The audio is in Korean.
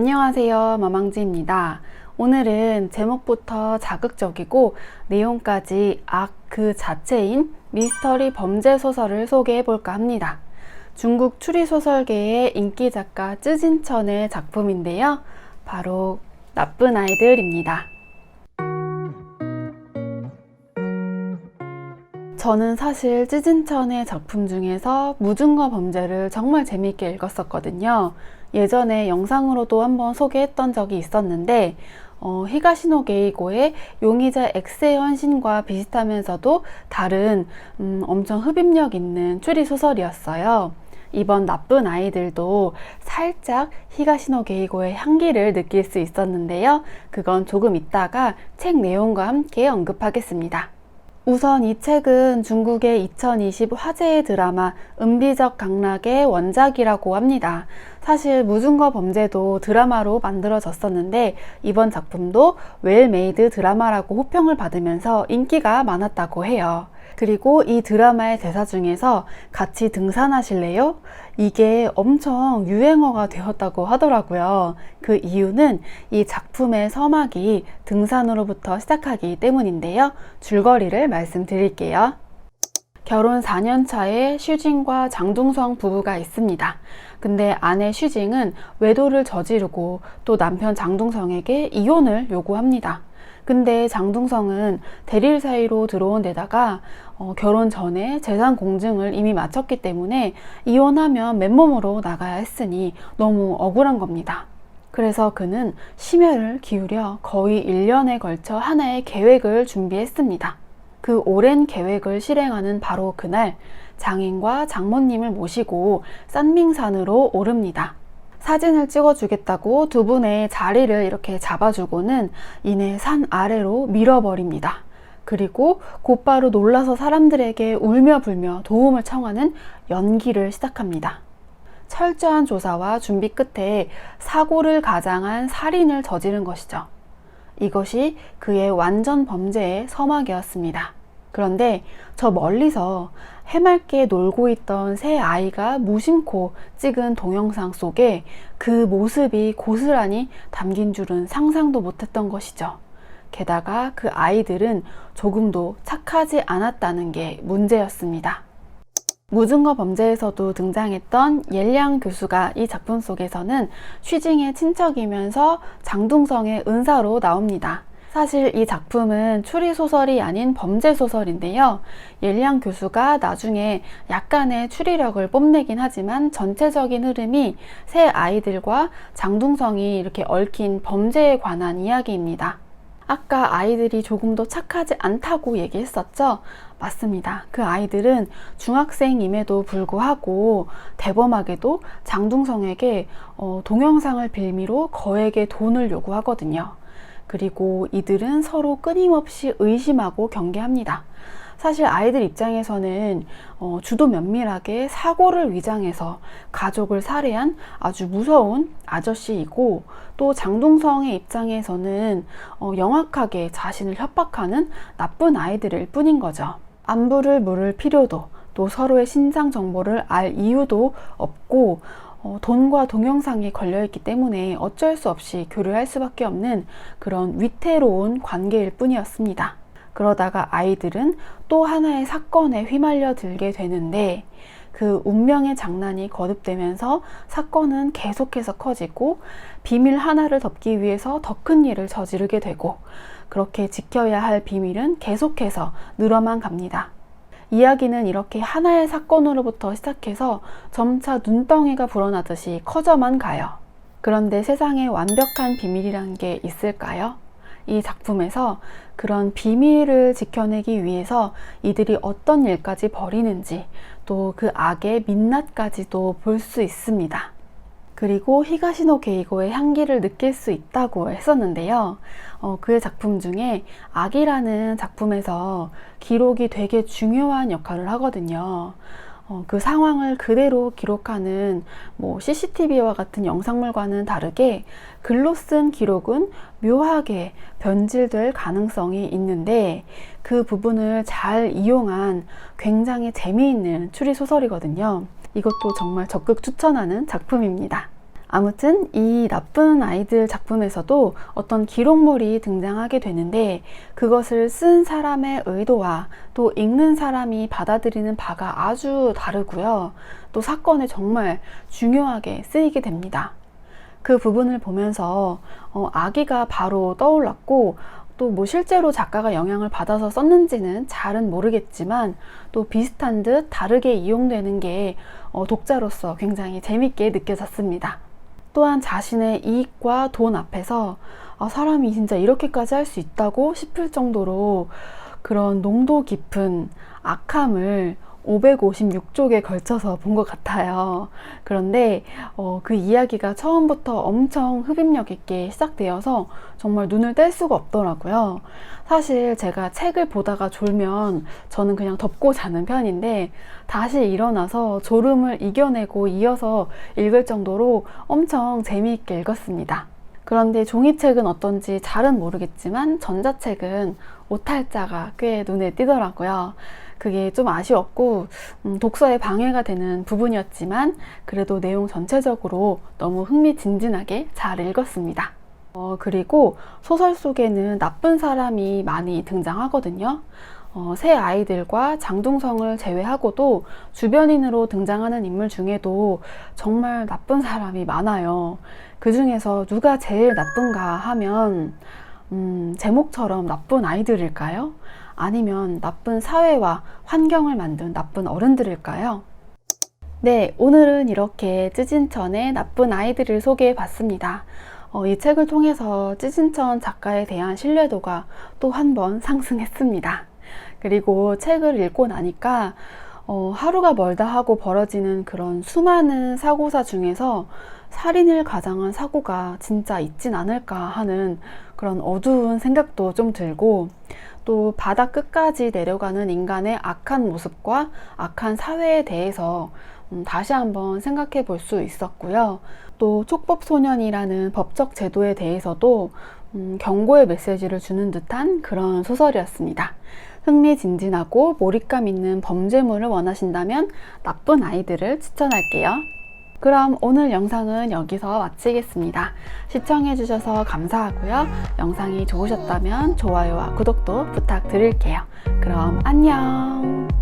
안녕하세요, 마망지입니다. 오늘은 제목부터 자극적이고 내용까지 악 그 자체인 미스터리 범죄 소설을 소개해 볼까 합니다. 중국 추리소설계의 인기 작가 쯔진천의 작품인데요. 바로 나쁜 아이들입니다. 저는 사실 쯔진천의 작품 중에서 무증거 범죄를 정말 재미있게 읽었었거든요. 예전에 영상으로도 한번 소개했던 적이 있었는데 히가시노 게이고의 용의자 X의 헌신과 비슷하면서도 다른 엄청 흡입력 있는 추리소설이었어요. 이번 나쁜 아이들도 살짝 히가시노 게이고의 향기를 느낄 수 있었는데요. 그건 조금 있다가 책 내용과 함께 언급하겠습니다. 우선 이 책은 중국의 2020 화제의 드라마 은비적 강락의 원작이라고 합니다. 사실 무증거 범죄도 드라마로 만들어졌었는데 이번 작품도 웰메이드 드라마라고 호평을 받으면서 인기가 많았다고 해요. 그리고 이 드라마의 대사 중에서 같이 등산하실래요? 이게 엄청 유행어가 되었다고 하더라고요. 그 이유는 이 작품의 서막이 등산으로부터 시작하기 때문인데요. 줄거리를 말씀드릴게요. 결혼 4년 차에 슈징과 장둥성 부부가 있습니다. 근데 아내 슈징은 외도를 저지르고 또 남편 장둥성에게 이혼을 요구합니다. 근데 장둥성은 대릴 사이로 들어온 데다가 결혼 전에 재산 공증을 이미 마쳤기 때문에 이혼하면 맨몸으로 나가야 했으니 너무 억울한 겁니다. 그래서 그는 심혈을 기울여 거의 1년에 걸쳐 하나의 계획을 준비했습니다. 그 오랜 계획을 실행하는 바로 그날 장인과 장모님을 모시고 싼밍산으로 오릅니다. 사진을 찍어주겠다고 두 분의 자리를 이렇게 잡아주고는 이내 산 아래로 밀어버립니다. 그리고 곧바로 놀라서 사람들에게 울며 불며 도움을 청하는 연기를 시작합니다. 철저한 조사와 준비 끝에 사고를 가장한 살인을 저지른 것이죠. 이것이 그의 완전 범죄의 서막이었습니다. 그런데 저 멀리서 해맑게 놀고 있던 새 아이가 무심코 찍은 동영상 속에 그 모습이 고스란히 담긴 줄은 상상도 못했던 것이죠. 게다가 그 아이들은 조금도 착하지 않았다는 게 문제였습니다. 무증거 범죄에서도 등장했던 옐량 교수가 이 작품 속에서는 슈징의 친척이면서 장둥성의 은사로 나옵니다. 사실 이 작품은 추리소설이 아닌 범죄소설인데요. 옐량 교수가 나중에 약간의 추리력을 뽐내긴 하지만 전체적인 흐름이 새 아이들과 장둥성이 이렇게 얽힌 범죄에 관한 이야기입니다. 아까 아이들이 조금 더 착하지 않다고 얘기했었죠? 맞습니다. 그 아이들은 중학생임에도 불구하고 대범하게도 장둥성에게 동영상을 빌미로 거액의 돈을 요구하거든요. 그리고 이들은 서로 끊임없이 의심하고 경계합니다. 사실 아이들 입장에서는 주도 면밀하게 사고를 위장해서 가족을 살해한 아주 무서운 아저씨이고, 또 장둥성의 입장에서는 영악하게 자신을 협박하는 나쁜 아이들일 뿐인 거죠. 안부를 물을 필요도, 또 서로의 신상 정보를 알 이유도 없고 돈과 동영상이 걸려있기 때문에 어쩔 수 없이 교류할 수밖에 없는 그런 위태로운 관계일 뿐이었습니다. 그러다가 아이들은 또 하나의 사건에 휘말려 들게 되는데 그 운명의 장난이 거듭되면서 사건은 계속해서 커지고 비밀 하나를 덮기 위해서 더 큰 일을 저지르게 되고, 그렇게 지켜야 할 비밀은 계속해서 늘어만 갑니다. 이야기는 이렇게 하나의 사건으로부터 시작해서 점차 눈덩이가 불어나듯이 커져만 가요. 그런데 세상에 완벽한 비밀이란 게 있을까요? 이 작품에서 그런 비밀을 지켜내기 위해서 이들이 어떤 일까지 벌이는지, 또 그 악의 민낯까지도 볼 수 있습니다. 그리고 히가시노 게이고의 향기를 느낄 수 있다고 했었는데요. 그의 작품 중에 악이라는 작품에서 기록이 되게 중요한 역할을 하거든요. 그 상황을 그대로 기록하는 CCTV와 같은 영상물과는 다르게 글로 쓴 기록은 묘하게 변질될 가능성이 있는데, 그 부분을 잘 이용한 굉장히 재미있는 추리소설이거든요. 이것도 정말 적극 추천하는 작품입니다. 아무튼 이 나쁜 아이들 작품에서도 어떤 기록물이 등장하게 되는데 그것을 쓴 사람의 의도와 또 읽는 사람이 받아들이는 바가 아주 다르고요. 또 사건에 정말 중요하게 쓰이게 됩니다. 그 부분을 보면서 아기가 바로 떠올랐고 또 뭐 실제로 작가가 영향을 받아서 썼는지는 잘은 모르겠지만 또 비슷한 듯 다르게 이용되는 게 독자로서 굉장히 재밌게 느껴졌습니다. 또한 자신의 이익과 돈 앞에서 사람이 진짜 이렇게까지 할 수 있다고 싶을 정도로 그런 농도 깊은 악함을 556쪽에 걸쳐서 본 것 같아요. 그런데 그 이야기가 처음부터 엄청 흡입력 있게 시작되어서 정말 눈을 뗄 수가 없더라고요. 사실 제가 책을 보다가 졸면 저는 그냥 덮고 자는 편인데 다시 일어나서 졸음을 이겨내고 이어서 읽을 정도로 엄청 재미있게 읽었습니다. 그런데 종이책은 어떤지 잘은 모르겠지만 전자책은 오탈자가 꽤 눈에 띄더라고요. 그게 좀 아쉬웠고 독서에 방해가 되는 부분이었지만 그래도 내용 전체적으로 너무 흥미진진하게 잘 읽었습니다. 그리고 소설 속에는 나쁜 사람이 많이 등장하거든요. 새 아이들과 장둥성을 제외하고도 주변인으로 등장하는 인물 중에도 정말 나쁜 사람이 많아요. 그 중에서 누가 제일 나쁜가 하면 제목처럼 나쁜 아이들일까요? 아니면 나쁜 사회와 환경을 만든 나쁜 어른들일까요? 네, 오늘은 이렇게 찌진천의 나쁜 아이들을 소개해 봤습니다. 이 책을 통해서 찌진천 작가에 대한 신뢰도가 또 한 번 상승했습니다. 그리고 책을 읽고 나니까 하루가 멀다 하고 벌어지는 그런 수많은 사고사 중에서 살인을 가장한 사고가 진짜 있진 않을까 하는 그런 어두운 생각도 좀 들고 또 바닥 끝까지 내려가는 인간의 악한 모습과 악한 사회에 대해서 다시 한번 생각해 볼 수 있었고요. 또 촉법소년이라는 법적 제도에 대해서도 경고의 메시지를 주는 듯한 그런 소설이었습니다. 흥미진진하고 몰입감 있는 범죄물을 원하신다면 나쁜 아이들을 추천할게요. 그럼 오늘 영상은 여기서 마치겠습니다. 시청해주셔서 감사하고요. 영상이 좋으셨다면 좋아요와 구독도 부탁드릴게요. 그럼 안녕!